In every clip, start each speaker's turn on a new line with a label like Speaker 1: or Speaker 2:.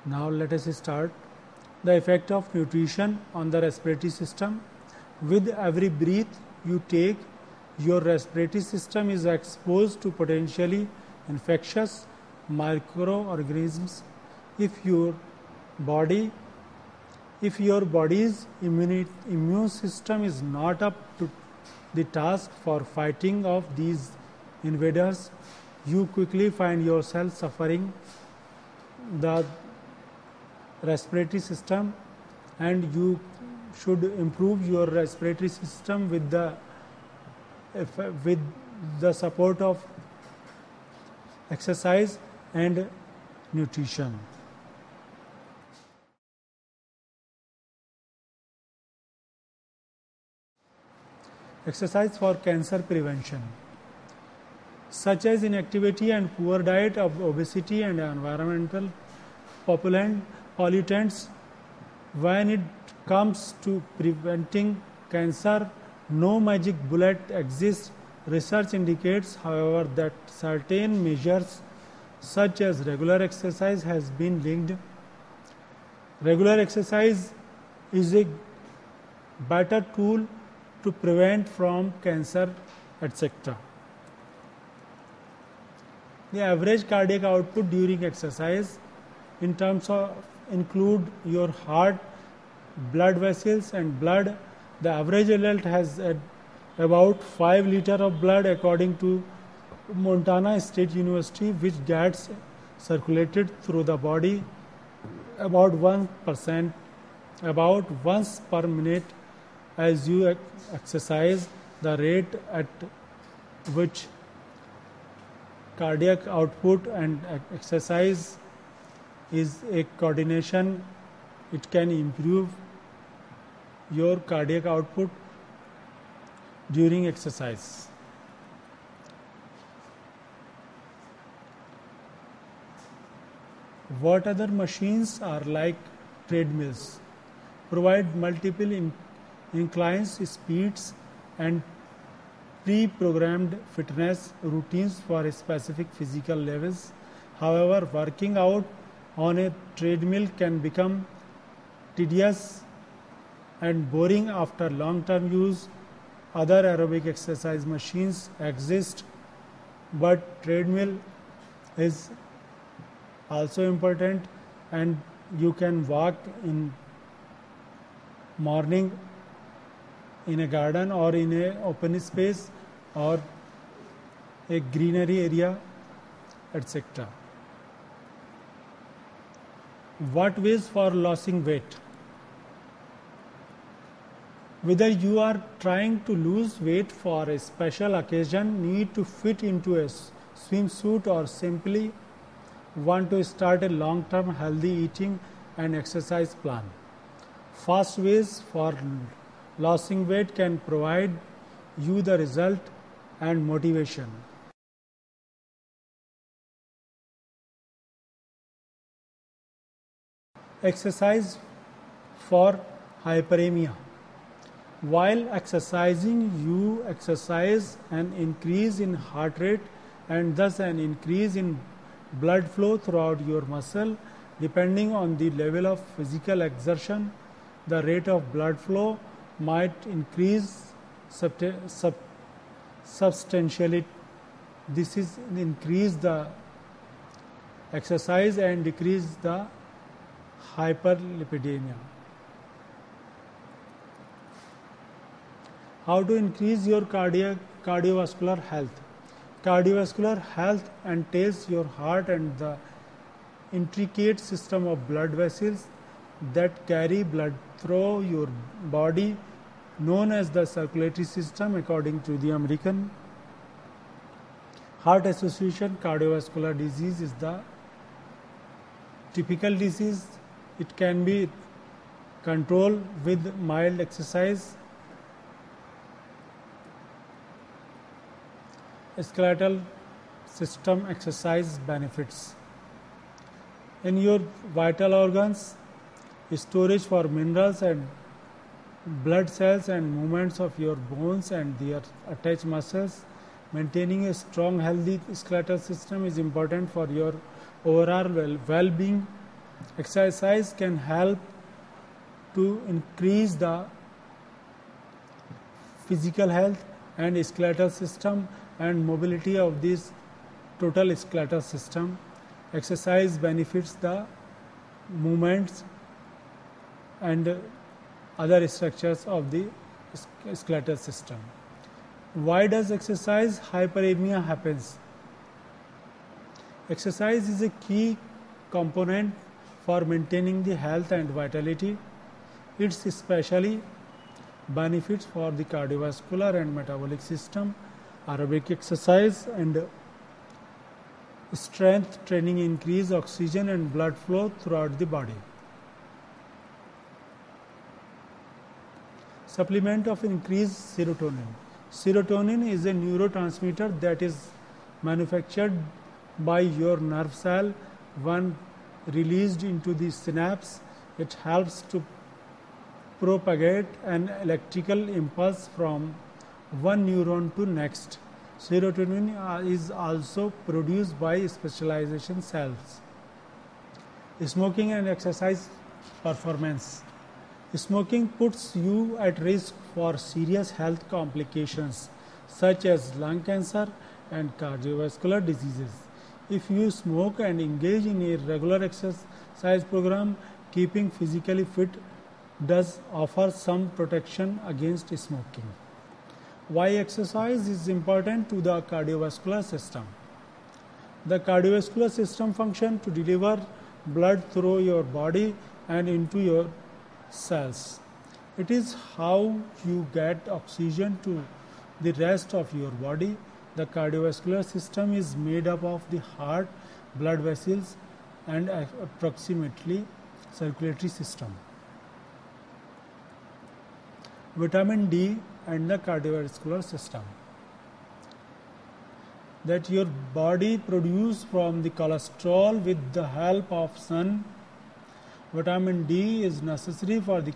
Speaker 1: Now let us start. The effect of nutrition on the respiratory system. With every breath you take, your respiratory system is exposed to potentially infectious microorganisms. If your body's immune system is not up to the task for fighting off these invaders, you quickly find yourself suffering the respiratory system, and you should improve your respiratory system with the support of exercise and nutrition. Exercise for cancer prevention, such as inactivity and poor diet, of obesity and environmental pollutants. When it comes to preventing cancer, no magic bullet exists. Research indicates, however, that certain measures such as regular exercise has been linked. Regular exercise is a better tool to prevent from cancer, etc. The average cardiac output during exercise in terms of include your heart, blood vessels and blood. The average adult has about 5 liters of blood according to Montana State University, which gets circulated through the body about 1%, about once per minute. As you exercise, the rate at which cardiac output and exercise is a coordination, it can improve your cardiac output during exercise. What other machines are like treadmills? Provide multiple inclines, speeds and pre-programmed fitness routines for specific physical levels. However, working out on a treadmill can become tedious and boring after long-term use. Other aerobic exercise machines exist, but treadmill is also important, and you can walk in morning in a garden or in a open space or a greenery area, etc. What ways for losing weight? Whether you are trying to lose weight for a special occasion, need to fit into a swimsuit, or simply want to start a long-term healthy eating and exercise plan, fast ways for losing weight can provide you the result and motivation. Exercise for hyperemia. While exercising, you exercise an increase in heart rate and thus an increase in blood flow throughout your muscle. Depending on the level of physical exertion, the rate of blood flow might increase substantially. This is increase the exercise and decrease the hyperlipidemia. How to increase your cardiovascular health? Cardiovascular health entails your heart and the intricate system of blood vessels that carry blood through your body, known as the circulatory system. According to the American Heart Association, cardiovascular disease is the typical disease. It can be controlled with mild exercise. Skeletal system exercise benefits. In your vital organs, storage for minerals and blood cells and movements of your bones and their attached muscles. Maintaining a strong, healthy skeletal system is important for your overall well-being. Exercise can help to increase the physical health and skeletal system and mobility of this total skeletal system. Exercise benefits the movements and other structures of the skeletal system. Why does exercise hyperemia happens? Exercise is a key component for maintaining the health and vitality. It's especially benefits for the cardiovascular and metabolic system. Aerobic exercise and strength training increase oxygen and blood flow throughout the body. Supplement of increased serotonin. Serotonin is a neurotransmitter that is manufactured by your nerve cell. When released into the synapse, it helps to propagate an electrical impulse from one neuron to next. Serotonin is also produced by specialization cells. Smoking and exercise performance. Smoking puts you at risk for serious health complications such as lung cancer and cardiovascular diseases. If you smoke and engage in a regular exercise program, keeping physically fit does offer some protection against smoking. Why exercise is important to the cardiovascular system? The cardiovascular system functions to deliver blood through your body and into your cells. It is how you get oxygen to the rest of your body. The cardiovascular system is made up of the heart, blood vessels, and approximately circulatory system. Vitamin D and the cardiovascular system that your body produces from the cholesterol with the help of sun. Vitamin D is necessary for the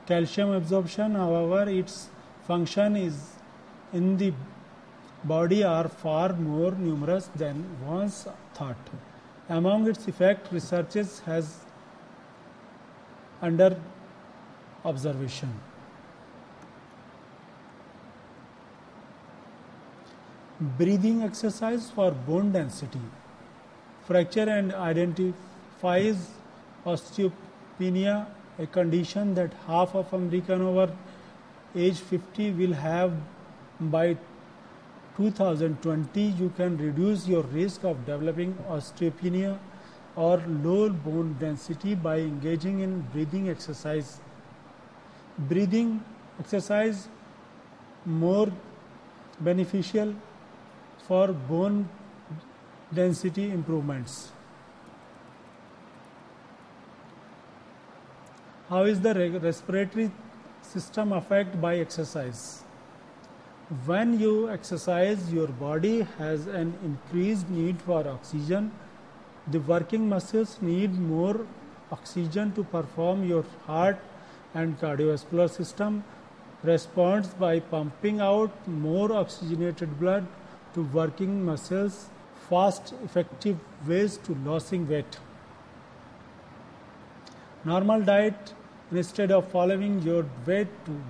Speaker 1: calcium absorption. However, its function is in the body are far more numerous than once thought. Among its effects, researchers has under observation. Breathing exercise for bone density. Fracture and identifies osteopenia, a condition that half of Americans over age 50 will have by 2020. You can reduce your risk of developing osteopenia or low bone density by engaging in breathing exercise. Breathing exercise more beneficial for bone density improvements. How is the respiratory system affected by exercise? When you exercise, your body has an increased need for oxygen. The working muscles need more oxygen to perform. Your heart and cardiovascular system responds by pumping out more oxygenated blood to working muscles. Fast, effective ways to losing weight. Normal diet, instead of following your weight to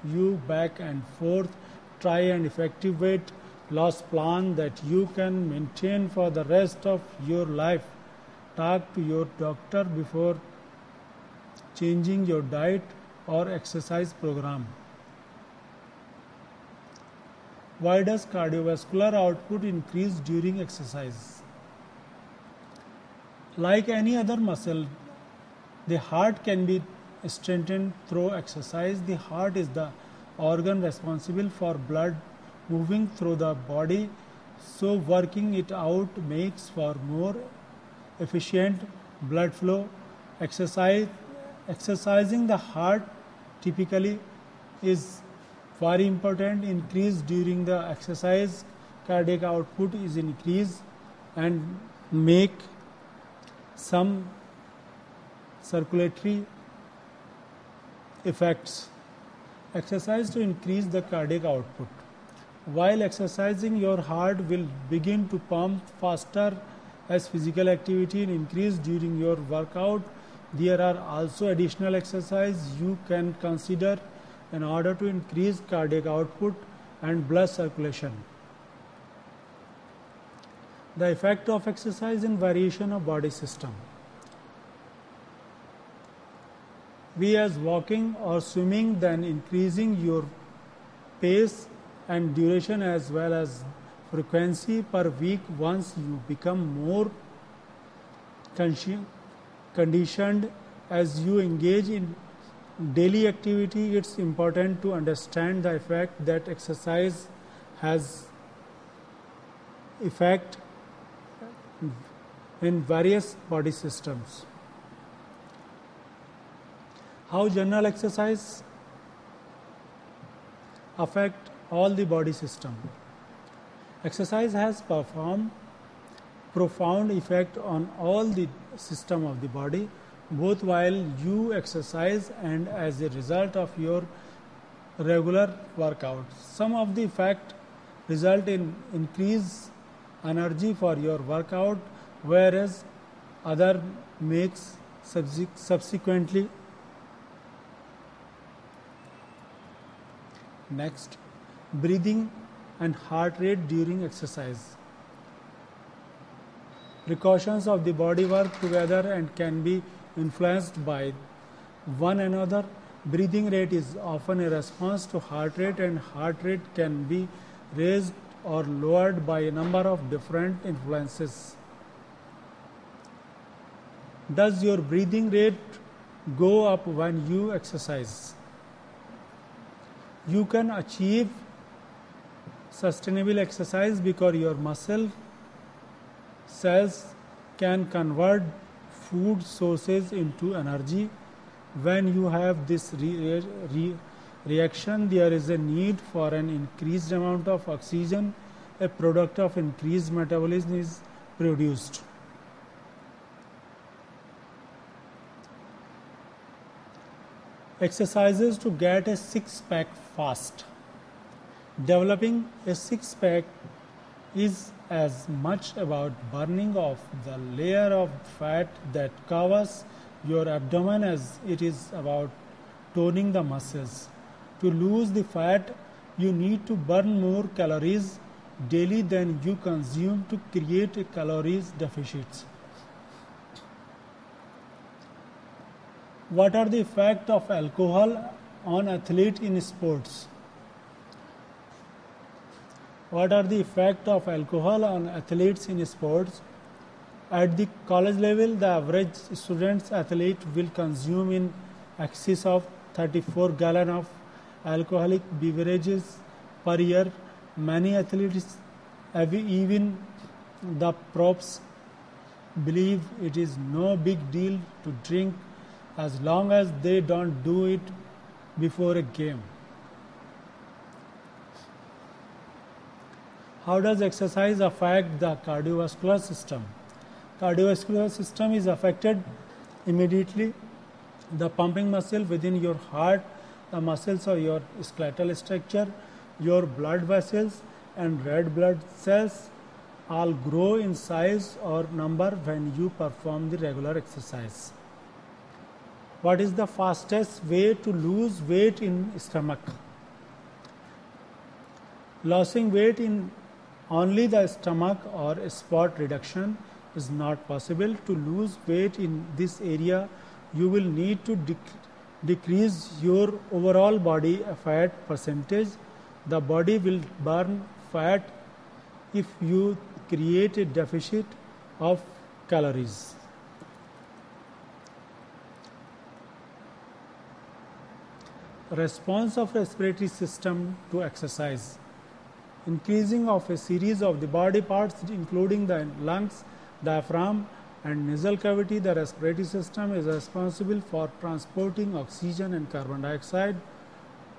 Speaker 1: you back and forth, try an effective weight loss plan that you can maintain for the rest of your life. Talk to your doctor before changing your diet or exercise program. Why does cardiovascular output increase during exercise? Like any other muscle, the heart can be strengthened through exercise. The heart is the organ responsible for blood moving through the body, so working it out makes for more efficient blood flow. Exercising the heart typically is very important. Increase during the exercise, cardiac output is increased and make some circulatory effects. Exercise to increase the cardiac output. While exercising, your heart will begin to pump faster As physical activity increases during your workout, there are also additional exercises you can consider in order to increase cardiac output and blood circulation. The effect of exercise in variation of body system. We as walking or swimming, then increasing your pace and duration as well as frequency per week. Once you become more conditioned as you engage in daily activity, it's important to understand the effect that exercise has effect in various body systems. How general exercise affect all the body system. Exercise has profound effect on all the system of the body, both while you exercise and as a result of your regular workout. Some of the effect result in increased energy for your workout, whereas other makes subsequently. Next, breathing and heart rate during exercise. Precautions of the body work together and can be influenced by one another. Breathing rate is often a response to heart rate, and heart rate can be raised or lowered by a number of different influences. Does your breathing rate go up when you exercise? You can achieve sustainable exercise because your muscle cells can convert food sources into energy. When you have this reaction, there is a need for an increased amount of oxygen. A product of increased metabolism is produced. Exercises to get a six-pack fast. Developing a six-pack is as much about burning off the layer of fat that covers your abdomen as it is about toning the muscles. To lose the fat, you need to burn more calories daily than you consume to create a calories deficit. What are the effects of alcohol on athletes in sports? What are the effects of alcohol on athletes in sports? At the college level, the average student athlete will consume in excess of 34 gallons of alcoholic beverages per year. Many athletes, even the pros, believe it is no big deal to drink as long as they don't do it before a game. How does exercise affect the cardiovascular system? Cardiovascular system is affected immediately. The pumping muscle within your heart, the muscles of your skeletal structure, your blood vessels and red blood cells all grow in size or number when you perform the regular exercise. What is the fastest way to lose weight in stomach? Losing weight in only the stomach or spot reduction is not possible. To lose weight in this area, you will need to decrease your overall body fat percentage. The body will burn fat if you create a deficit of calories. Response of respiratory system to exercise. Increasing of a series of the body parts including the lungs, diaphragm and nasal cavity. The respiratory system is responsible for transporting oxygen and carbon dioxide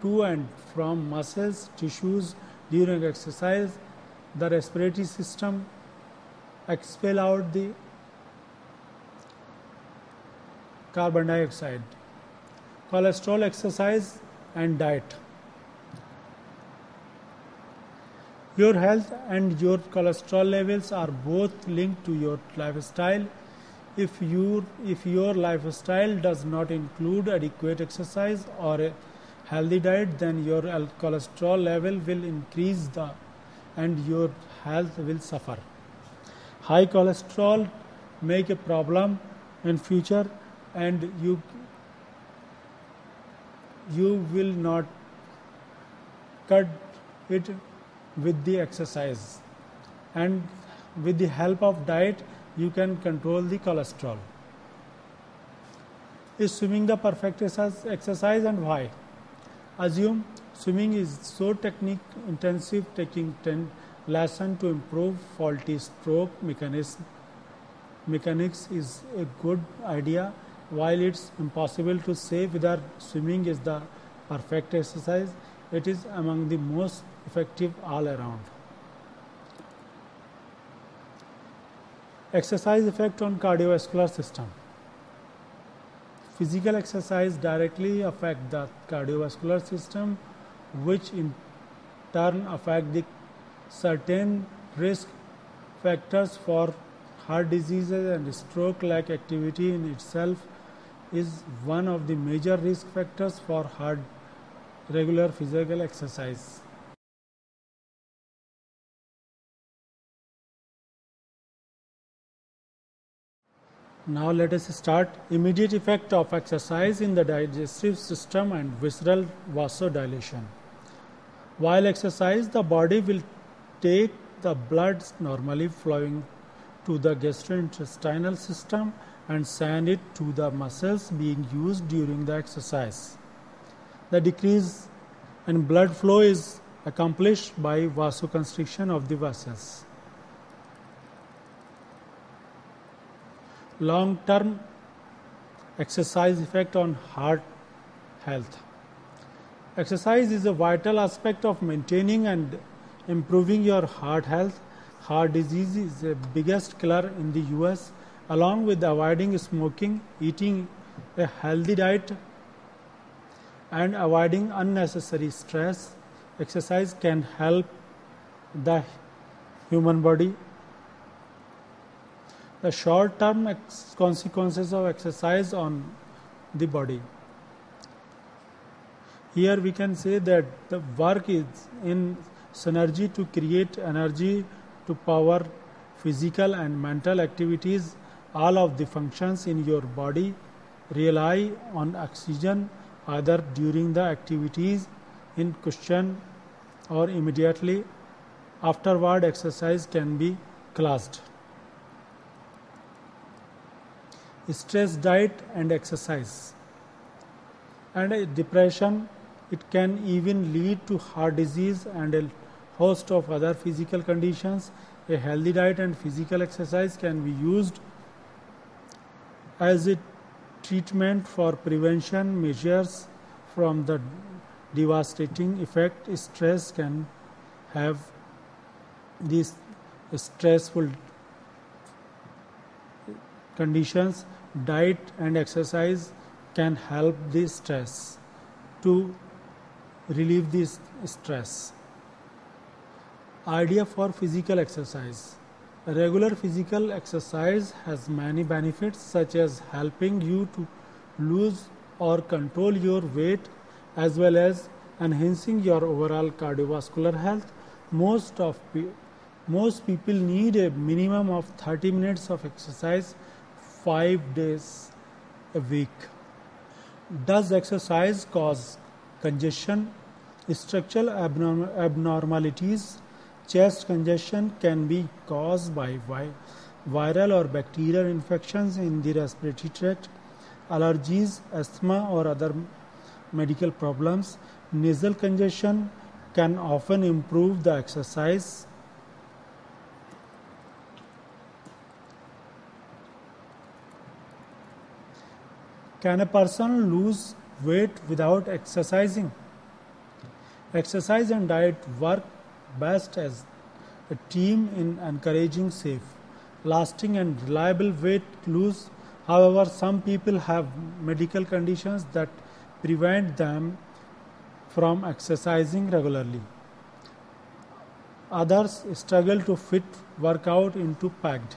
Speaker 1: to and from muscles, tissues during exercise. The respiratory system expel out the carbon dioxide. Cholesterol, exercise and diet. Your health and your cholesterol levels are both linked to your lifestyle. If your lifestyle does not include adequate exercise or a healthy diet, then your cholesterol level will increase and your health will suffer. High cholesterol make a problem in future, and you will not cut it with the exercise, and with the help of diet you can control the cholesterol. Is swimming the perfect exercise, and why? Assume swimming is so technique intensive, taking 10 lessons to improve faulty stroke mechanics is a good idea. While it's impossible to say whether swimming is the perfect exercise, it is among the most effective all around. Exercise effect on cardiovascular system. Physical exercise directly affect the cardiovascular system, which in turn affect the certain risk factors for heart diseases and stroke. Like activity in itself is one of the major risk factors for regular physical exercise. Now let us start. Immediate effect of exercise in the digestive system and visceral vasodilation. While exercise, the body will take the blood normally flowing to the gastrointestinal system and send it to the muscles being used during the exercise. The decrease in blood flow is accomplished by vasoconstriction of the vessels. Long-term exercise effect on heart health. Exercise is a vital aspect of maintaining and improving your heart health. Heart disease is the biggest killer in the US. Along with avoiding smoking, eating a healthy diet, and avoiding unnecessary stress, exercise can help the human body. The short-term consequences of exercise on the body. Here we can say that the work is in synergy to create energy to power physical and mental activities. All of the functions in your body rely on oxygen either during the activities in question or immediately afterward. Exercise can be classed. Stress, diet and exercise, and depression. It can even lead to heart disease and a host of other physical conditions. A healthy diet and physical exercise can be used as a treatment for prevention measures from the devastating effect stress can have. These stressful conditions, diet and exercise can help the stress to relieve this stress. Idea for physical exercise. Regular physical exercise has many benefits, such as helping you to lose or control your weight, as well as enhancing your overall cardiovascular health. Most people need a minimum of 30 minutes of exercise 5 days a week. Does exercise cause congestion? Structural abnormalities. Chest congestion can be caused by viral or bacterial infections in the respiratory tract, allergies, asthma or other medical problems. Nasal congestion can often improve the exercise. Can a person lose weight without exercising? Exercise and diet work best as a team in encouraging safe, lasting and reliable weight loss. However, some people have medical conditions that prevent them from exercising regularly. Others struggle to fit workout into packed.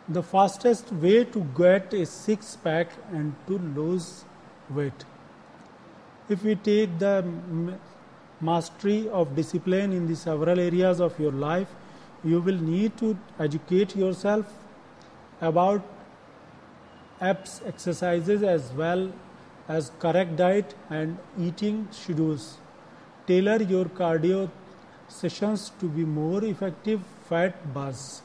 Speaker 1: The fastest way to get a six-pack and to lose weight. If we take the mastery of discipline in the several areas of your life, you will need to educate yourself about abs exercises as well as correct diet and eating schedules. Tailor your cardio sessions to be more effective fat burns.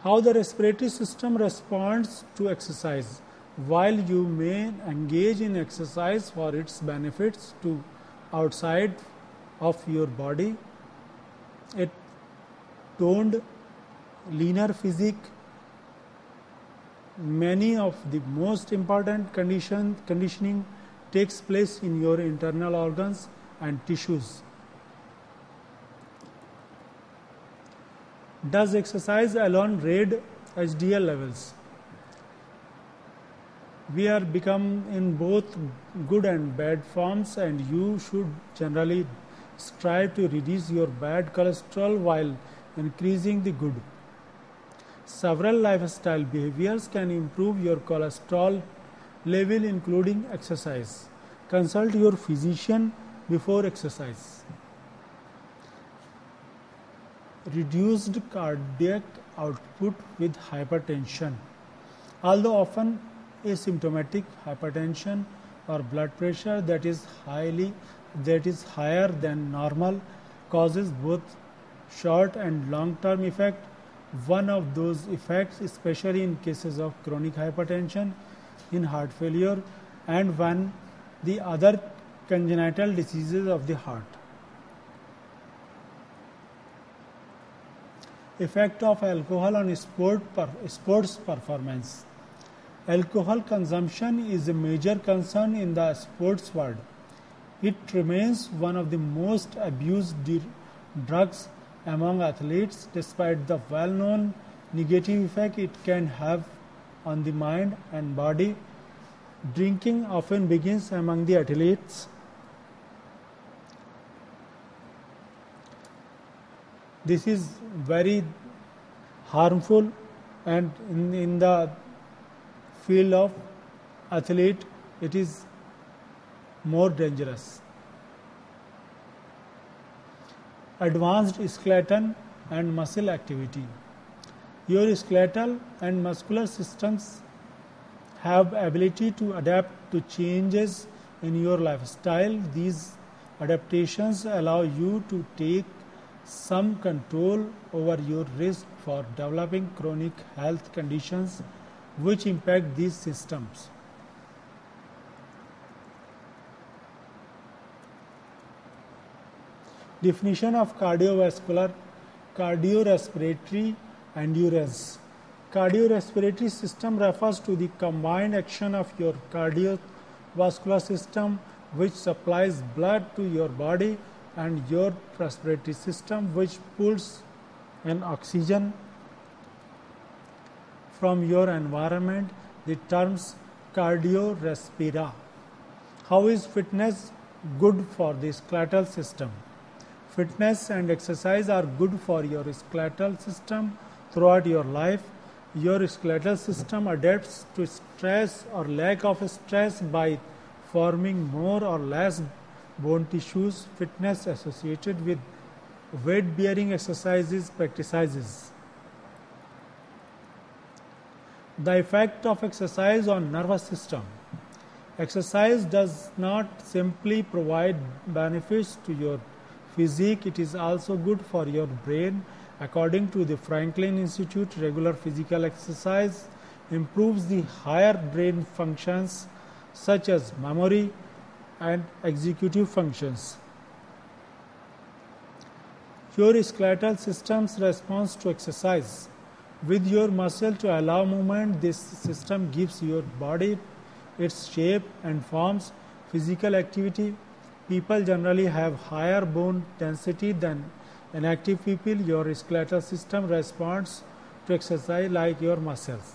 Speaker 1: How the respiratory system responds to exercise. While you may engage in exercise for its benefits to outside of your body, a toned, leaner physique, many of the most important conditioning takes place in your internal organs and tissues. Does exercise alone raise HDL levels? We are become in both good and bad forms, and you should generally strive to reduce your bad cholesterol while increasing the good. Several lifestyle behaviors can improve your cholesterol level, including exercise. Consult your physician before exercise. Reduced cardiac output with hypertension. Although often asymptomatic, hypertension or blood pressure that is higher than normal causes both short and long-term effect. One of those effects, especially in cases of chronic hypertension, in heart failure, and when the other congenital diseases of the heart. Effect of alcohol on sports performance. Alcohol consumption is a major concern in the sports world. It remains one of the most abused drugs among athletes, despite the well-known negative effect it can have on the mind and body. Drinking often begins among the athletes. This is very harmful, and in the field of athlete it is more dangerous. Advanced skeletal and muscle activity. Your skeletal and muscular systems have ability to adapt to changes in your lifestyle. These adaptations allow you to take some control over your risk for developing chronic health conditions which impact these systems. Definition of cardiorespiratory endurance. Cardiorespiratory system refers to the combined action of your cardiovascular system, which supplies blood to your body, and your respiratory system, which pulls in oxygen from your environment. The terms cardiorespira. How is fitness good for the skeletal system? Fitness and exercise are good for your skeletal system throughout your life. Your skeletal system adapts to stress or lack of stress by forming more or less bone tissues. Fitness associated with weight-bearing exercises practices. The effect of exercise on nervous system. Exercise does not simply provide benefits to your physique, it is also good for your brain. According to the Franklin Institute, regular physical exercise improves the higher brain functions such as memory and executive functions. Your skeletal system's response to exercise. With your muscle to allow movement, this system gives your body its shape and forms. Physical activity. People generally have higher bone density than inactive people. Your skeletal system responds to exercise like your muscles.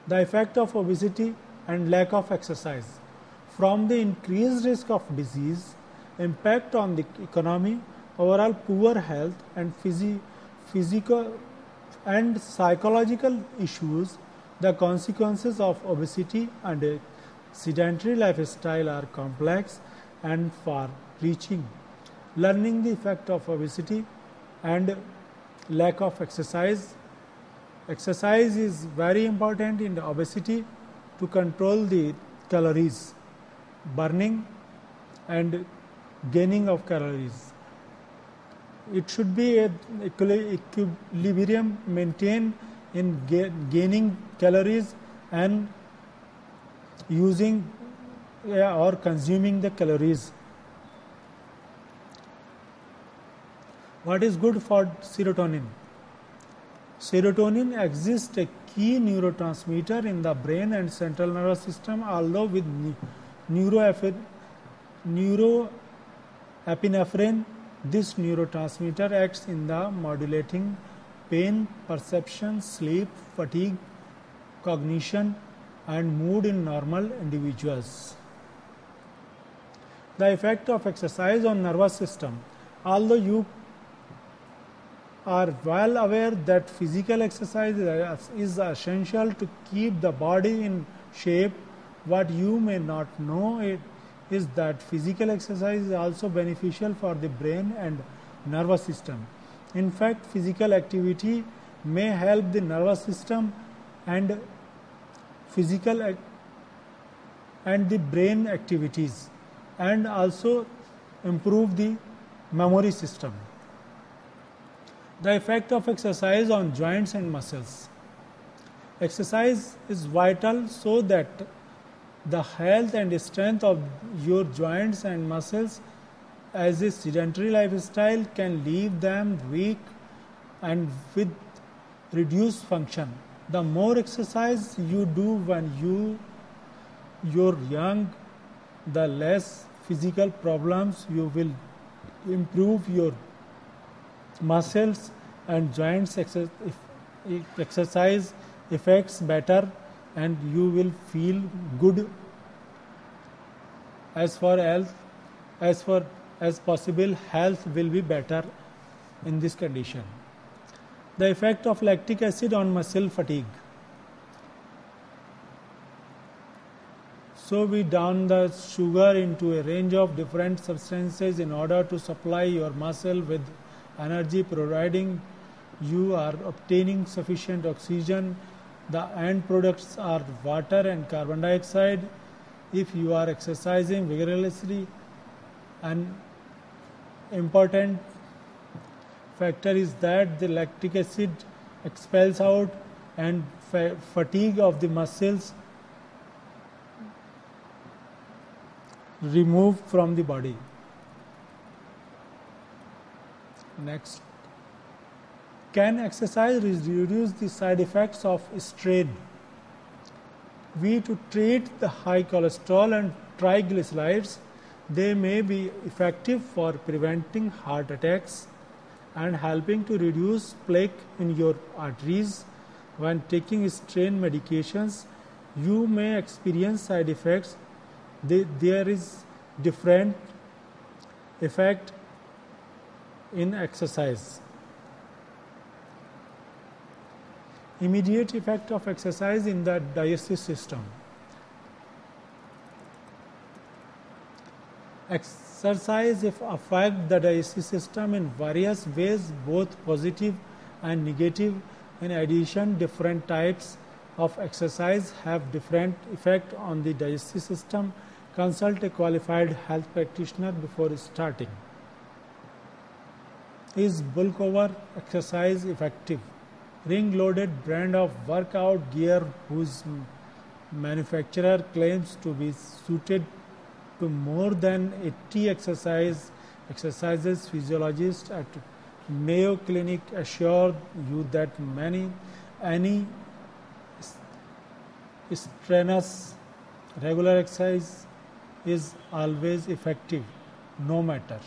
Speaker 1: The effect of obesity and lack of exercise. from the increased risk of disease, impact on the economy, overall poor health and physical and psychological issues. The consequences of obesity and a sedentary lifestyle are complex and far-reaching. Learning the effect of obesity and lack of exercise. Exercise is very important in obesity to control the calories burning and gaining of calories. It should be an equilibrium maintained in gaining calories and using or consuming the calories. What is good for serotonin? Serotonin exists a key neurotransmitter in the brain and central nervous system, although with neuroepinephrine, this neurotransmitter acts in the modulating pain perception, sleep, fatigue, cognition and mood in normal individuals. The effect of exercise on nervous system. Although you are well aware that physical exercise is essential to keep the body in shape, what you may not know is that physical exercise is also beneficial for the brain and nervous system. In fact, physical activity may help the nervous system and and the brain activities and also improve the memory system. The effect of exercise on joints and muscles. Exercise is vital so that the health and strength of your joints and muscles, as a sedentary lifestyle can leave them weak and with reduced function. The more exercise you do when you're young, the less physical problems you will improve your muscles and joints. Exercise effects better and you will feel good as far as possible. Health will be better in this condition. The effect of lactic acid on muscle fatigue. So we down the sugar into a range of different substances in order to supply your muscle with energy, providing you are obtaining sufficient oxygen. The end products are water and carbon dioxide. If you are exercising vigorously, an important factor is that the lactic acid expels out and fatigue of the muscles removed from the body. Next, can exercise reduce the side effects of strain? To treat the high cholesterol and triglycerides, they may be effective for preventing heart attacks and helping to reduce plaque in your arteries. When taking strain medications, you may experience side effects. There is different effect in exercise. Immediate effect of exercise in the digestive system. Exercise affects the digestive system in various ways, both positive and negative. In addition, different types of exercise have different effect on the digestive system. Consult a qualified health practitioner before starting. Is bulk over exercise effective? Ring-loaded brand of workout gear whose manufacturer claims to be suited to more than 80 exercises. Physiologists at Mayo Clinic assure you that any strenuous regular exercise is always effective, no matter.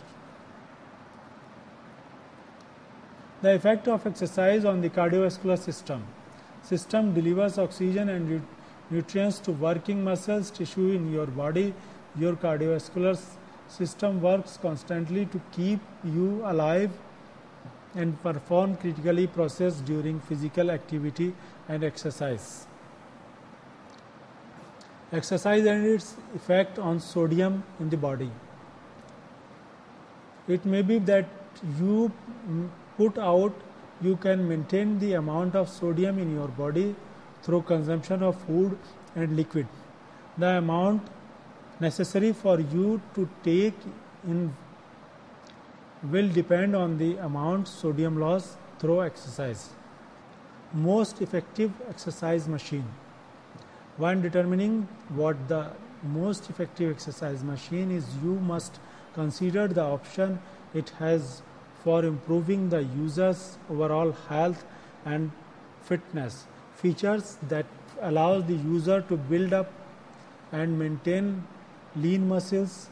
Speaker 1: The effect of exercise on the cardiovascular system. System delivers oxygen and nutrients to working muscles tissue in your body. Your cardiovascular system works constantly to keep you alive and perform critically process during physical activity and exercise. Exercise and its effect on sodium in the body. It may be that you can maintain the amount of sodium in your body through consumption of food and liquid. The amount necessary for you to take in will depend on the amount sodium loss through exercise. Most effective exercise machine. When determining what the most effective exercise machine is, you must consider the option it has for improving the user's overall health and fitness. Features that allows the user to build up and maintain lean muscles,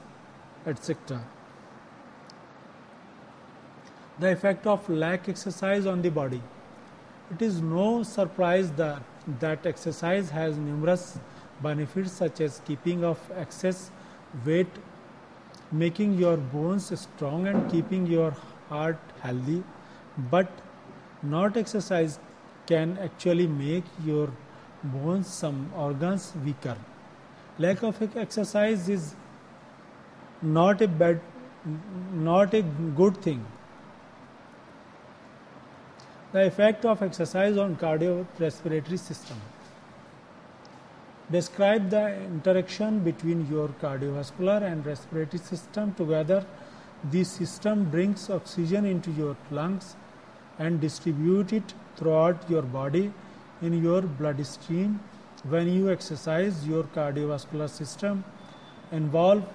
Speaker 1: etc. The effect of lack exercise on the body. It is no surprise that exercise has numerous benefits such as keeping off excess weight, making your bones strong and keeping your heart healthy, but not exercise can actually make your bones, some organs weaker. Lack of exercise is not a good thing. The effect of exercise on cardiorespiratory system. Describe the interaction between your cardiovascular and respiratory system together. This system brings oxygen into your lungs and distributes it throughout your body in your bloodstream. When you exercise, your cardiovascular system involved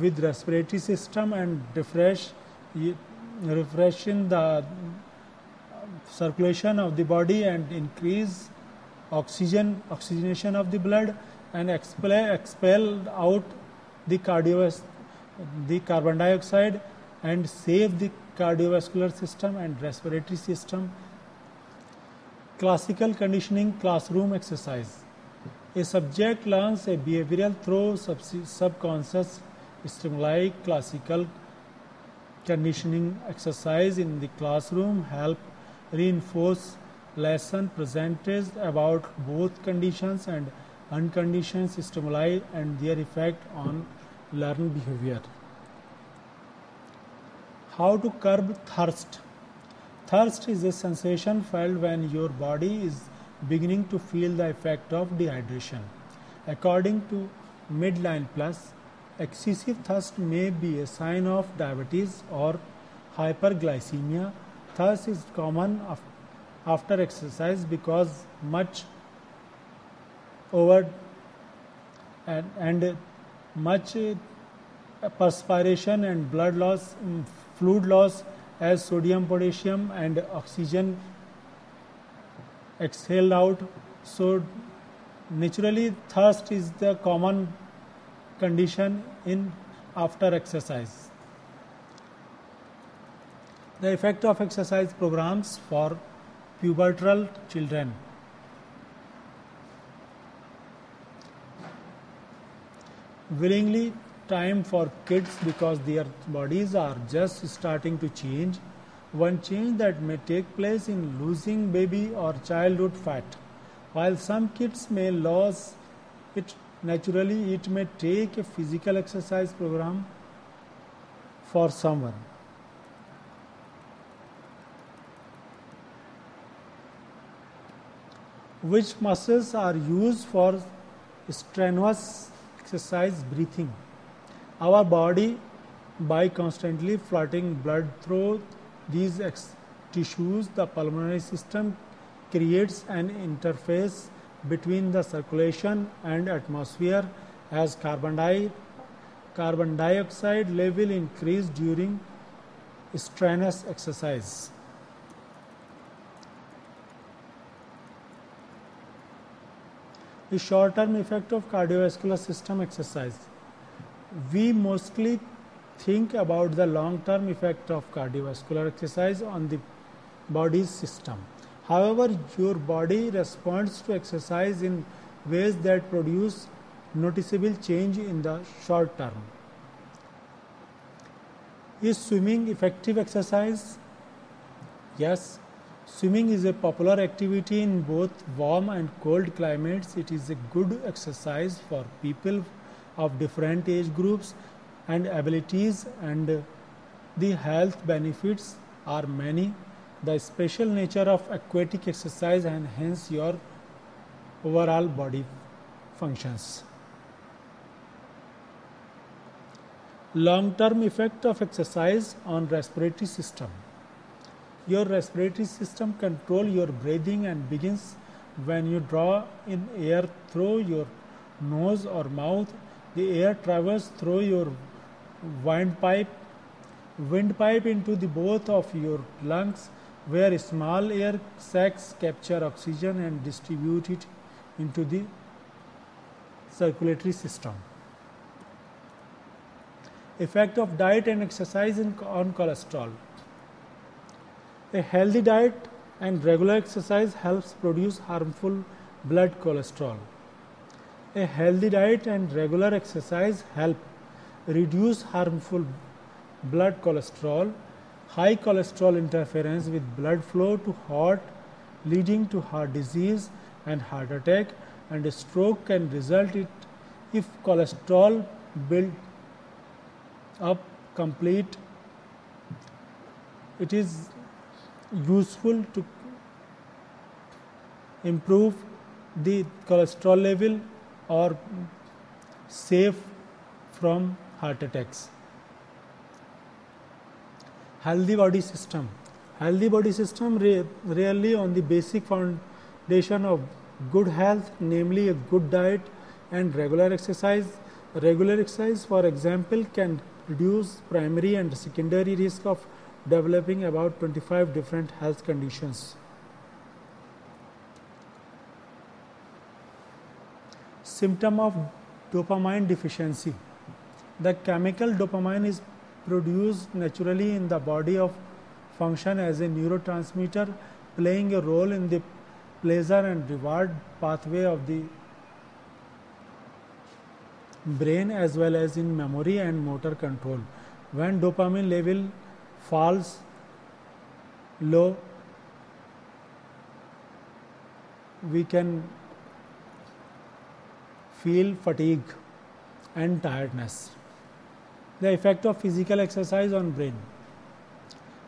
Speaker 1: with respiratory system and refreshing the circulation of the body and increase oxygenation of the blood and expel out the carbon dioxide and save the cardiovascular system and respiratory system. Classical conditioning classroom exercise. A subject learns a behavioral through subconscious stimuli. Classical conditioning exercise in the classroom help reinforce lesson presented about both conditions and unconditioned stimuli and their effect on learned behavior. How to curb thirst. Thirst is a sensation felt when your body is beginning to feel the effect of dehydration. According to Midline Plus, excessive thirst may be a sign of diabetes or hyperglycemia. Thirst is common after exercise because much and much perspiration and blood loss, fluid loss as sodium, potassium and oxygen exhaled out. So naturally thirst is the common condition in after exercise. The effect of exercise programs for pubertal children. Willingly time for kids because their bodies are just starting to change. One change that may take place in losing baby or childhood fat. While some kids may lose it naturally, it may take a physical exercise program for someone. Which muscles are used for strenuous exercise? Breathing. Our body, by constantly flooding blood through these tissues, the pulmonary system creates an interface between the circulation and atmosphere. As carbon dioxide level increase during strenuous exercise. The short-term effect of cardiovascular system exercise. We mostly think about the long-term effect of cardiovascular exercise on the body's system. However, your body responds to exercise in ways that produce noticeable change in the short term. Is swimming effective exercise? Yes, swimming is a popular activity in both warm and cold climates. It is a good exercise for people of different age groups and abilities, and the health benefits are many. The special nature of aquatic exercise enhances your overall body functions. Long-term effect of exercise on respiratory system. Your respiratory system control your breathing and begins when you draw in air through your nose or mouth. The air travels through your windpipe into the both of your lungs, where small air sacs capture oxygen and distribute it into the circulatory system. Effect of diet and exercise on cholesterol. A healthy diet and regular exercise helps produce harmful blood cholesterol. A healthy diet and regular exercise help reduce harmful blood cholesterol. High cholesterol interference with blood flow to heart, leading to heart disease and heart attack, and a stroke can result if cholesterol build up complete. It is useful to improve the cholesterol level or save from heart attacks. Healthy body system. Healthy body system really on the basic foundation of good health, namely a good diet and regular exercise. Regular exercise, for example, can reduce primary and secondary risk of developing about 25 different health conditions. Symptom of dopamine deficiency. The chemical dopamine is produced naturally in the body of function as a neurotransmitter, playing a role in the pleasure and reward pathway of the brain as well as in memory and motor control. When dopamine level falls low, we can feel fatigue and tiredness. The effect of physical exercise on brain.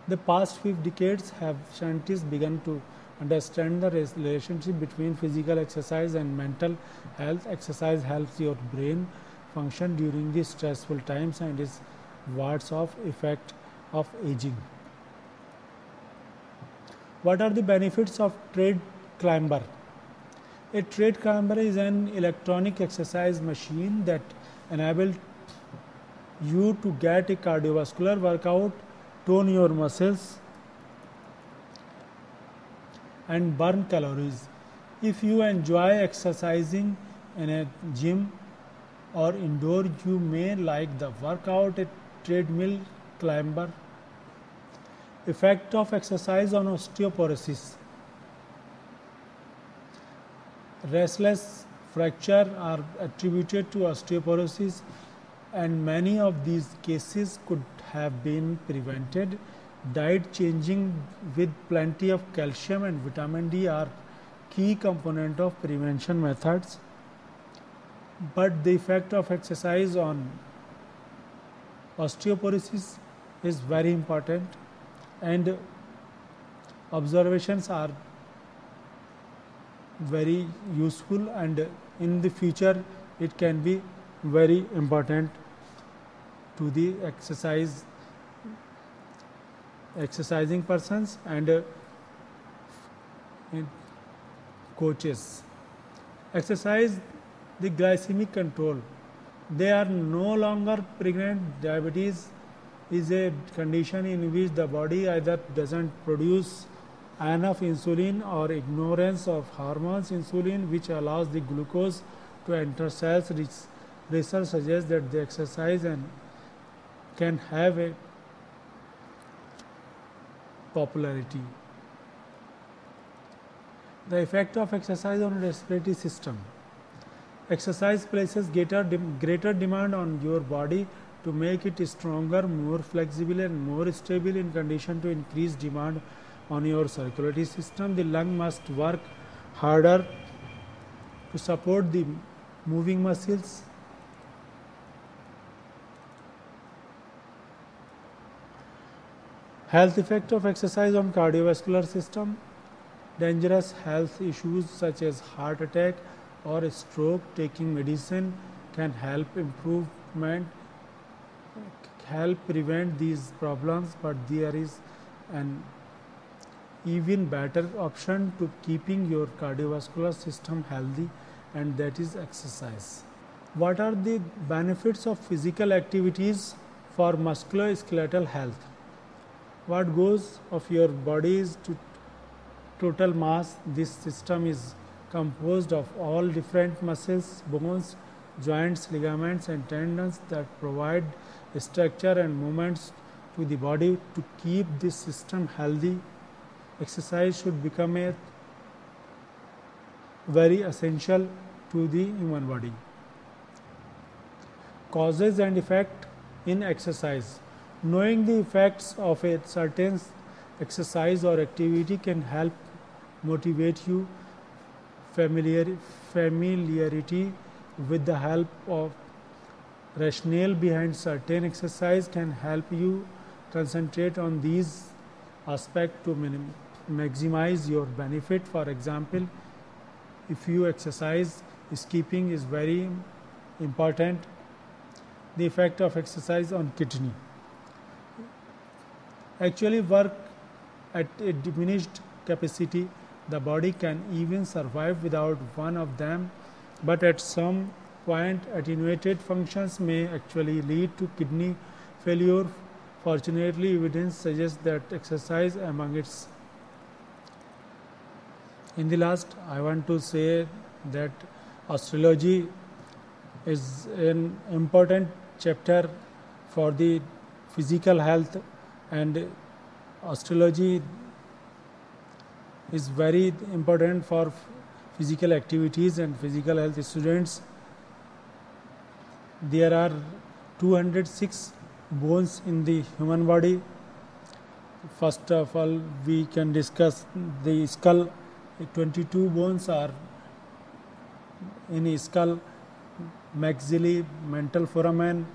Speaker 1: The past few decades have scientists begun to understand the relationship between physical exercise and mental health. Exercise helps your brain function during these stressful times and is wards off effect of aging. What are the benefits of tread climber? A tread climber is an electronic exercise machine that enables you to get a cardiovascular workout, tone your muscles, and burn calories. If you enjoy exercising in a gym or indoor, you may like the workout a treadmill climber. Effect of exercise on osteoporosis. Restless fracture are attributed to osteoporosis, and many of these cases could have been prevented. Diet changing with plenty of calcium and vitamin D are key component of prevention methods. But the effect of exercise on osteoporosis is very important, and observations are very useful, and in the future it can be very important to the exercising persons and coaches. Exercise the glycemic control. They are no longer pregnant. Diabetes is a condition in which the body either doesn't produce enough insulin or ignorance of hormones insulin, which allows the glucose to enter cells. Research suggests that the exercise can have a popularity. The effect of exercise on respiratory system. Exercise places greater demand on your body to make it stronger, more flexible and more stable. In condition to increase demand on your circulatory system, the lung must work harder to support the moving muscles. Health effect of exercise on cardiovascular system. Dangerous health issues such as heart attack or stroke, taking medicine can help prevent these problems, but there is an even better option to keeping your cardiovascular system healthy, and that is exercise. What are the benefits of physical activities for musculoskeletal health? What goes of your body is to total mass. This system is composed of all different muscles, bones, joints, ligaments and tendons that provide structure and movements to the body. To keep this system healthy, exercise should become a very essential to the human body. Causes and effect in exercise. Knowing the effects of a certain exercise or activity can help motivate you. Familiarity with the help of rationale behind certain exercise can help you concentrate on these aspects to maximize your benefit. For example, if you exercise, skipping is very important. The effect of exercise on kidney. Actually work at a diminished capacity. The body can even survive without one of them, but at some point attenuated functions may actually lead to kidney failure. Fortunately, evidence suggests that exercise among its. In the last, I want to say that osteology is an important chapter for the physical health, and osteology is very important for physical activities and physical health students. There are 206 bones in the human body. First of all, we can discuss the skull. 22 bones are in skull: maxillae, mental foramen,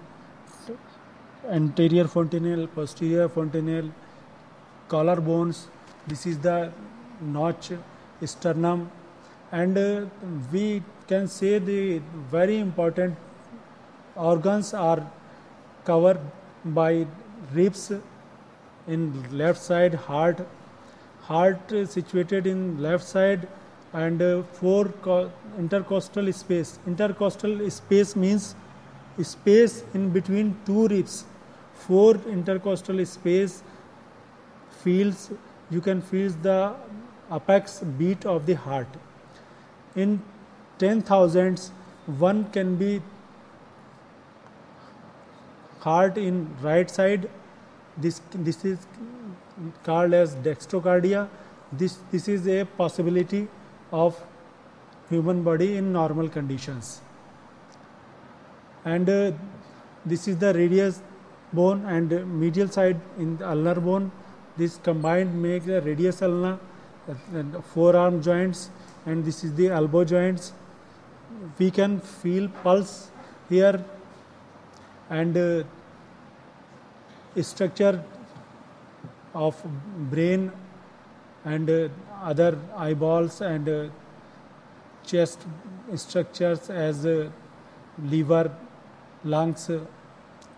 Speaker 1: anterior fontanelle, posterior fontanelle, collar bones. This is the notch, sternum, and we can say the very important organs are covered by ribs. In left side, heart situated in left side, and 4 intercostal space. Intercostal space means space in between 2 ribs. 4 intercostal space feels, you can feel the apex beat of the heart. In 10,000s, one can be heart in right side. This is called as dextrocardia. This is a possibility of human body in normal conditions. And this is the radius bone, and medial side in the ulnar bone. This combined make the radius ulna and forearm joints, and this is the elbow joints. We can feel pulse here, and structure of brain and other eyeballs and chest structures as liver, lungs,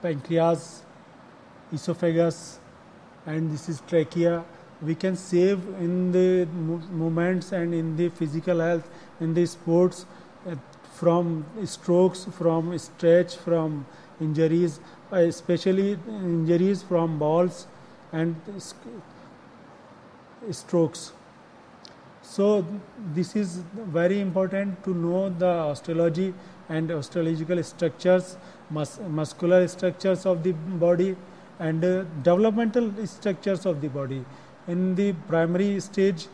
Speaker 1: pancreas, esophagus, and this is trachea. We can save in the movements and in the physical health, in the sports, from strokes, from stretch, from injuries, especially injuries from balls and strokes. So this is very important to know the osteology and osteological structures, muscular structures of the body, and developmental structures of the body. In the primary stage,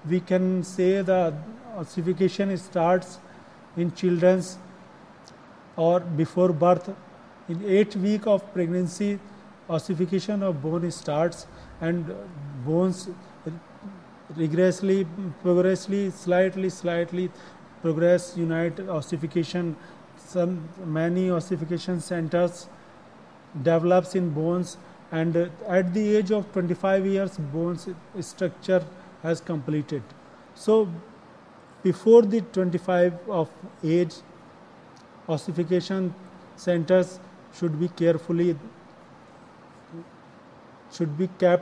Speaker 1: we can say the ossification starts in children's or before birth. In 8th week of pregnancy, ossification of bone starts, and bones progressively, slightly progress, unite, ossification. Many ossification centers develops in bones, and at the age of 25 years, bones structure has completed. So before the 25 of age, ossification centers should be kept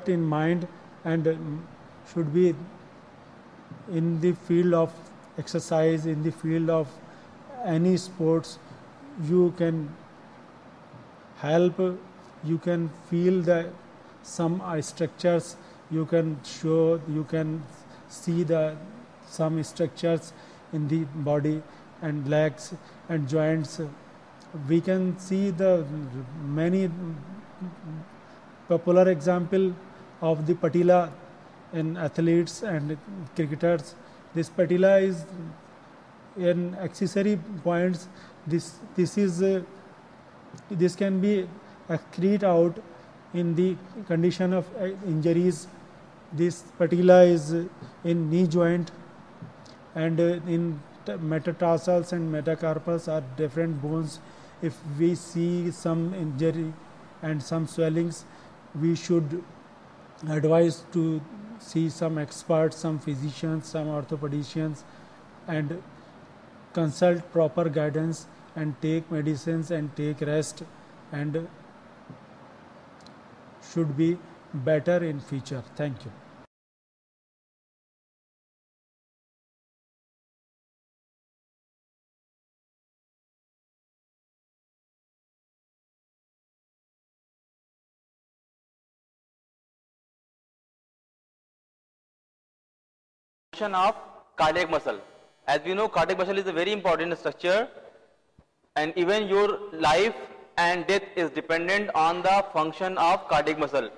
Speaker 1: in mind, and should be in the field of exercise, in the field of any sports. You can help, you can feel the some structures, you can see the some structures in the body and legs and joints. We can see the many popular example of the patella in athletes and cricketers. This patella is an accessory points. This can be excrete out in the condition of injuries. This patella is in knee joint, and in metatarsals and metacarpals are different bones. If we see some injury and some swellings, we should advise to see some experts, some physicians, some orthopedicians, and consult proper guidance and take medicines and take rest, and should be better in future. Thank you.
Speaker 2: Of cardiac muscle. As we know, cardiac muscle is a very important structure, and even your life and death is dependent on the function of cardiac muscle.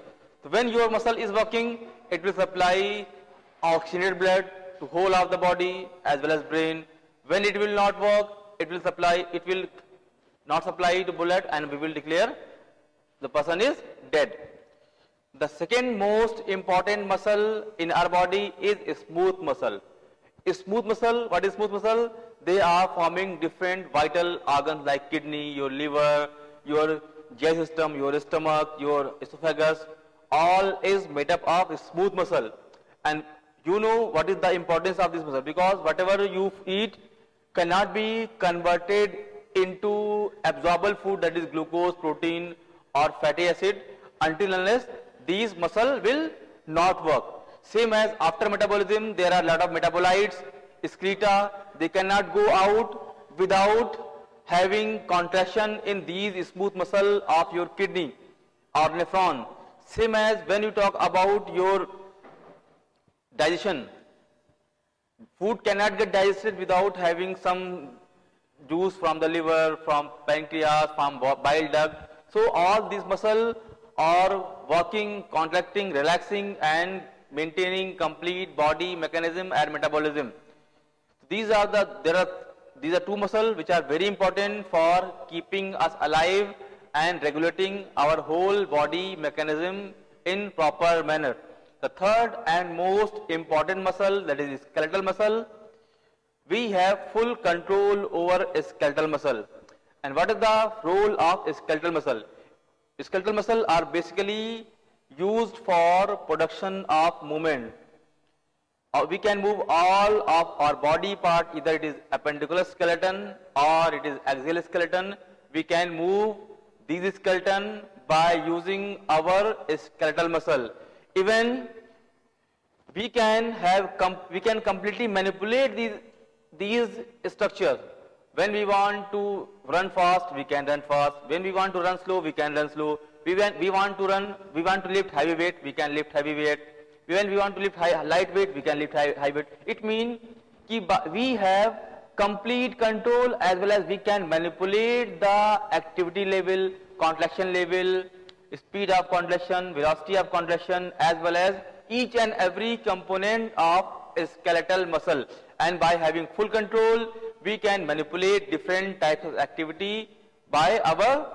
Speaker 2: So when your muscle is working, it will supply oxygenated blood to whole of the body as well as brain. When it will not work, it will not supply to blood, and we will declare the person is dead. The second most important muscle in our body is smooth muscle. Smooth muscle, what is smooth muscle? They are forming different vital organs like kidney, your liver, your GI system, your stomach, your esophagus. All is made up of smooth muscle. And you know what is the importance of this muscle, because whatever you eat cannot be converted into absorbable food, that is glucose, protein or fatty acid, until unless these muscle will not work. Same as after metabolism, there are a lot of metabolites, excreta, they cannot go out without having contraction in these smooth muscle of your kidney or nephron. Same as when you talk about your digestion, food cannot get digested without having some juice from the liver, from pancreas, from bile duct. So all these muscles are working, contracting, relaxing and maintaining complete body mechanism and metabolism. These are two muscles which are very important for keeping us alive and regulating our whole body mechanism in proper manner. The third and most important muscle, that is skeletal muscle. We have full control over skeletal muscle. And what is the role of skeletal muscle? Skeletal muscle are basically used for production of movement. We can move all of our body part, either it is appendicular skeleton or it is axial skeleton. We can move these skeleton by using our skeletal muscle. Even we can completely manipulate these structures. When we want to run fast, we can run fast. When we want to run slow, we can run slow. We want to lift heavy weight, we can lift heavy weight. When we want to lift light weight, we can lift high weight. It means we have complete control, as well as we can manipulate the activity level, contraction level, speed of contraction, velocity of contraction, as well as each and every component of skeletal muscle. And by having full control, we can manipulate different types of activity by our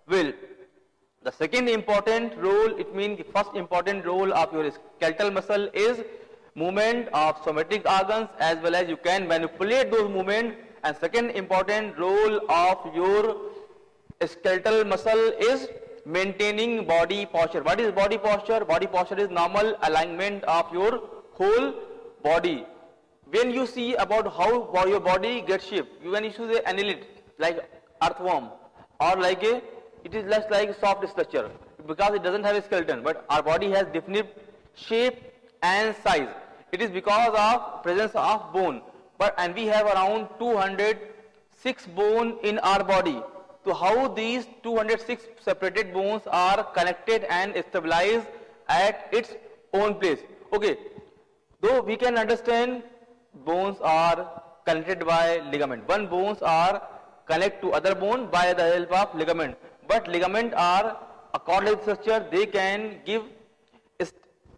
Speaker 2: will. The second important role, it means the first important role of your skeletal muscle is movement of somatic organs, as well as you can manipulate those movements. And second important role of your skeletal muscle is maintaining body posture. What is body posture? Body posture is normal alignment of your whole body. When you see about how your body gets shaped, when you see the annelid like earthworm, or like it is less like soft structure because it doesn't have a skeleton, but our body has definite shape and size. It is because of presence of bone. And we have around 206 bone in our body. So how these 206 separated bones are connected and stabilized at its own place. Okay, though we can understand bones are connected by ligament. One bones are connect to other bone by the help of ligament. But ligament are a cord-like structure. They can give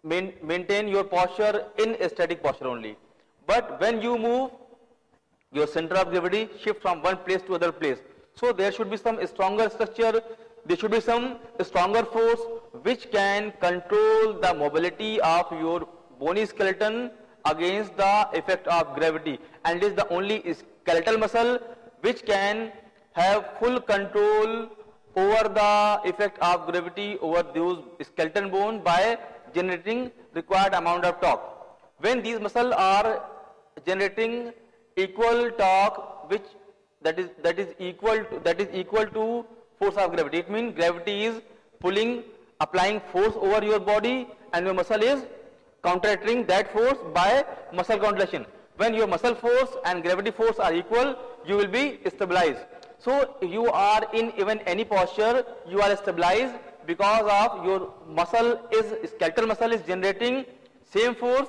Speaker 2: maintain your posture in a static posture only. But when you move, your center of gravity shift from one place to other place. So there should be some stronger structure, there should be some stronger force which can control the mobility of your bony skeleton against the effect of gravity. And it is the only skeletal muscle which can have full control over the effect of gravity over those skeleton bone by generating required amount of torque. When these muscles are generating equal torque, which that is equal to force of gravity. It means gravity is pulling, applying force over your body, and your muscle is counteracting that force by muscle contraction. When your muscle force and gravity force are equal, you will be stabilized. So you are in even any posture, you are stabilized because of your skeletal muscle is generating same force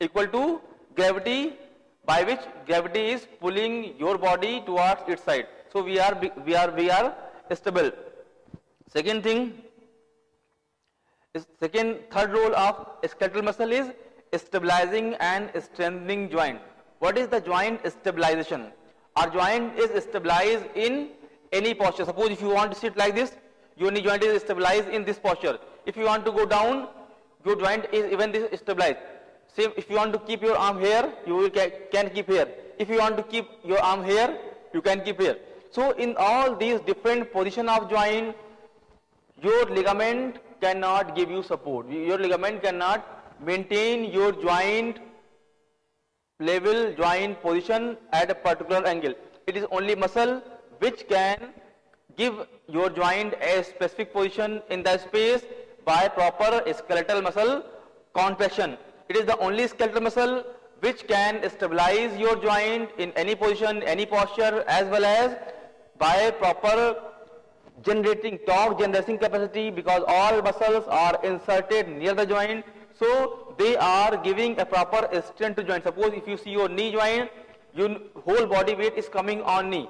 Speaker 2: equal to gravity, by which gravity is pulling your body towards its side. So we are stable. Third role of skeletal muscle is stabilizing and strengthening joint. What is the joint stabilization? Our joint is stabilized in any posture. Suppose if you want to sit like this, your knee joint is stabilized in this posture. If you want to go down, your joint is even this stabilized. Same, if you want to keep your arm here, you can keep here. If you want to keep your arm here, you can keep here. So in all these different position of joint, your ligament cannot give you support. Your ligament cannot maintain your joint level, joint position at a particular angle. It is only muscle which can give your joint a specific position in the space by proper skeletal muscle contraction. It is the only skeletal muscle which can stabilize your joint in any position, any posture, as well as by proper generating torque generation capacity, because all muscles are inserted near the joint. So they are giving a proper strength to joint. Suppose if you see your knee joint, your whole body weight is coming on knee.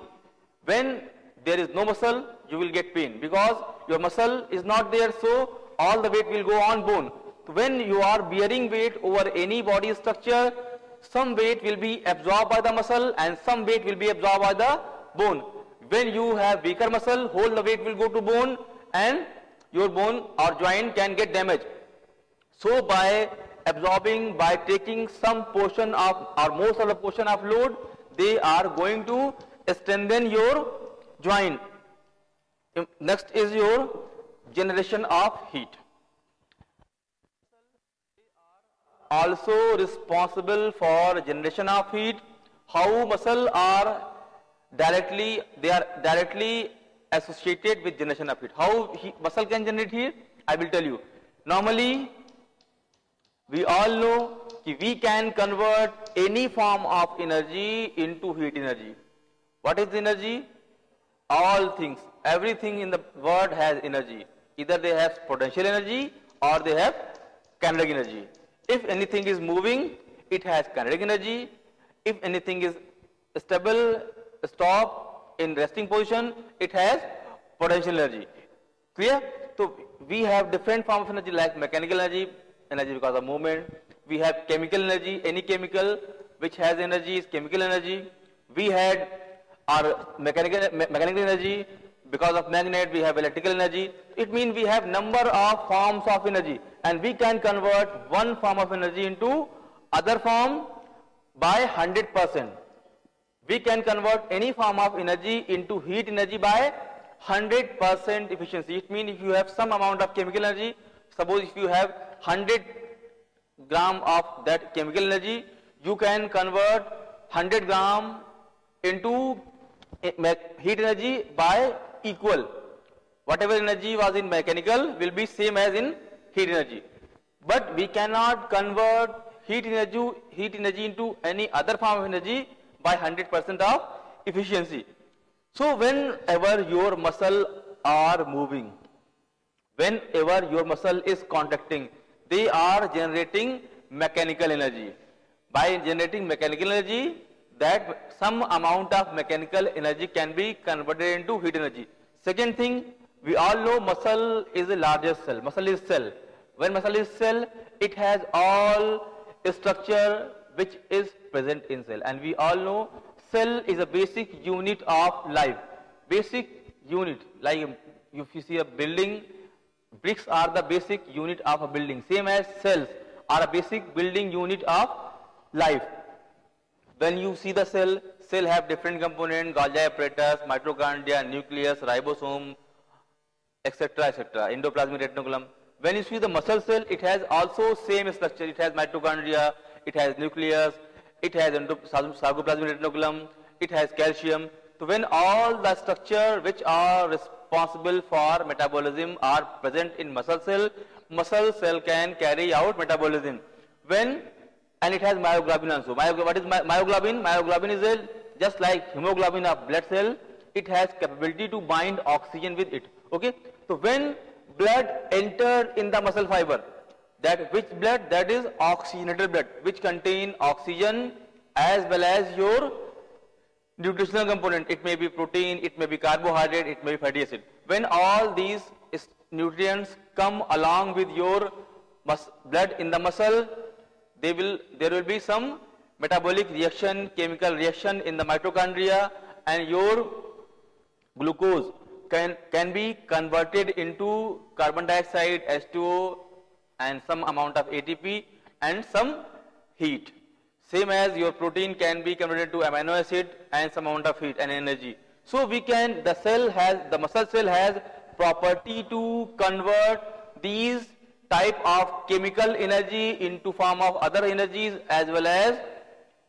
Speaker 2: When there is no muscle, you will get pain because your muscle is not there, so all the weight will go on bone. When you are bearing weight over any body structure, some weight will be absorbed by the muscle and some weight will be absorbed by the bone. When you have weaker muscle, whole the weight will go to bone and your bone or joint can get damaged. So by absorbing, by taking some portion of or most of the portion of load, they are going to strengthen your joint. Next is your generation of heat. Also responsible for generation of heat. How muscle are directly associated with generation of heat. How muscle can generate heat? I will tell you. Normally, we all know that we can convert any form of energy into heat energy. What is energy? All things, everything in the world has energy. Either they have potential energy or they have kinetic energy. If anything is moving, it has kinetic energy. If anything is stable, stop in resting position, it has potential energy. Clear? So we have different forms of energy like mechanical energy because of movement. We have chemical energy. Any chemical which has energy is chemical energy. We had our mechanical energy. Because of magnet, we have electrical energy. It means we have number of forms of energy, and we can convert one form of energy into other form by 100%. We can convert any form of energy into heat energy by 100% efficiency. It means if you have some amount of chemical energy, suppose if you have 100 gram of that chemical energy, you can convert 100 gram into heat energy by equal. Whatever energy was in mechanical will be same as in heat energy. But we cannot convert heat energy into any other form of energy by 100% of efficiency. So whenever your muscle are moving, whenever your muscle is contracting, they are generating mechanical energy. By generating mechanical energy, that some amount of mechanical energy can be converted into heat energy. Second thing, we all know muscle is the largest cell. Muscle is cell. When muscle is cell, it has all structure which is present in cell. And we all know cell is a basic unit of life. Basic unit, like if you see a building, bricks are the basic unit of a building. Same as cells are a basic building unit of life. When you see the cell have different components, Golgi apparatus, mitochondria, nucleus, ribosome, etc., etc., endoplasmic reticulum. When you see the muscle cell, it has also same structure. It has mitochondria, it has nucleus, it has sarcoplasmic reticulum, it has calcium. So when all the structure which are responsible for metabolism are present in muscle cell can carry out metabolism. And it has myoglobin also. What is myoglobin? Myoglobin is just like hemoglobin of blood cell. It has capability to bind oxygen with it. Okay. So when blood entered in the muscle fiber, which blood? That is oxygenated blood, which contain oxygen as well as your nutritional component. It may be protein, it may be carbohydrate, it may be fatty acid. When all these nutrients come along with your blood in the muscle, there will be some metabolic reaction, chemical reaction in the mitochondria, and your glucose can be converted into carbon dioxide, H2O, and some amount of ATP and some heat. Same as your protein can be converted to amino acid and some amount of heat and energy. So the muscle cell has property to convert these type of chemical energy into form of other energies as well as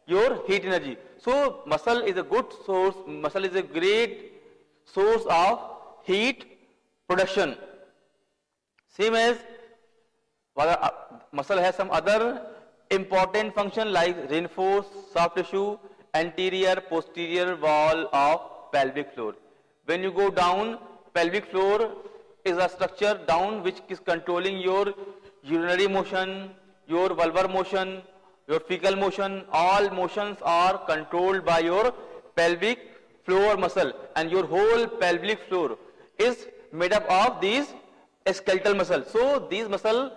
Speaker 2: your heat energy. So muscle is a good source, muscle is a great source of heat production. Same as muscle has some other important function like reinforce soft tissue, anterior posterior wall of pelvic floor. When you go down, pelvic floor is a structure down which is controlling your urinary motion, your vulvar motion, your fecal motion. All motions are controlled by your pelvic floor muscle, and your whole pelvic floor is made up of these skeletal muscles. So these muscles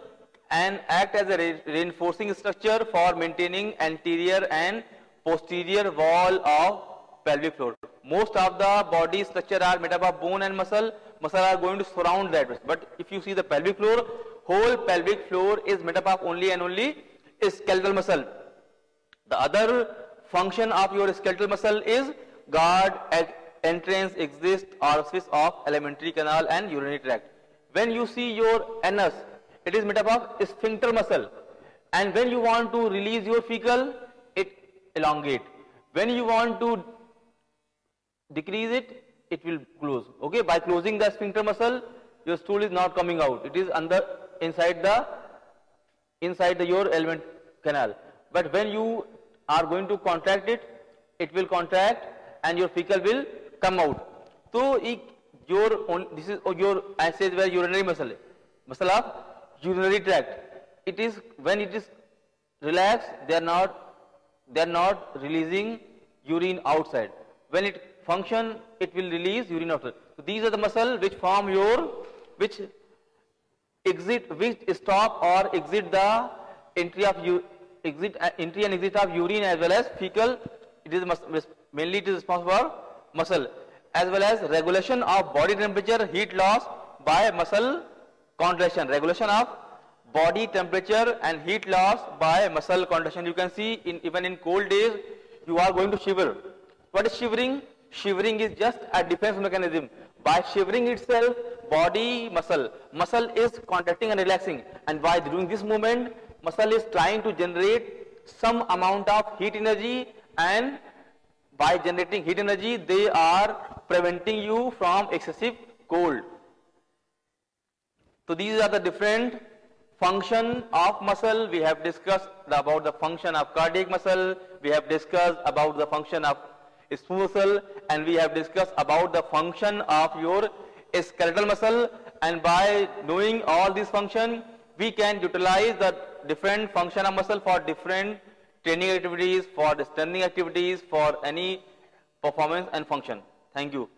Speaker 2: act as a reinforcing structure for maintaining anterior and posterior wall of pelvic floor. Most of the body structure are made up of bone and muscle. Muscle are going to surround that. But if you see the pelvic floor, whole pelvic floor is made up of only and only skeletal muscle. The other function of your skeletal muscle is guard entrance, exit, orifice of alimentary canal and urinary tract. When you see your anus, it is made up of sphincter muscle. And when you want to release your fecal, it elongate. When you want to decrease it, it will close. Okay, by closing the sphincter muscle, your stool is not coming out. It is inside your aliment canal. But when you are going to contract it, it will contract and your fecal will come out. So this is your, I say, where urinary muscle of urinary tract. It is when it is relaxed, they are not releasing urine outside. When it function, it will release urine outside. So these are the muscle which form which stop or exit the entry and exit of urine as well as fecal. It is mainly it is responsible for muscle, as well as regulation of body temperature, heat loss by muscle contraction. Regulation of body temperature and heat loss by muscle contraction. You can see even in cold days you are going to shiver. What is shivering? Shivering is just a defense mechanism. By shivering itself, body muscle is contracting and relaxing, and by doing this movement, muscle is trying to generate some amount of heat energy, and by generating heat energy they are preventing you from excessive cold. So these are the different function of muscle. We have discussed about the function of cardiac muscle, we have discussed about the function of smooth muscle, and we have discussed about the function of your skeletal muscle. And by knowing all these function, we can utilize the different function of muscle for different training activities, for strengthening activities, for any performance and function. Thank you.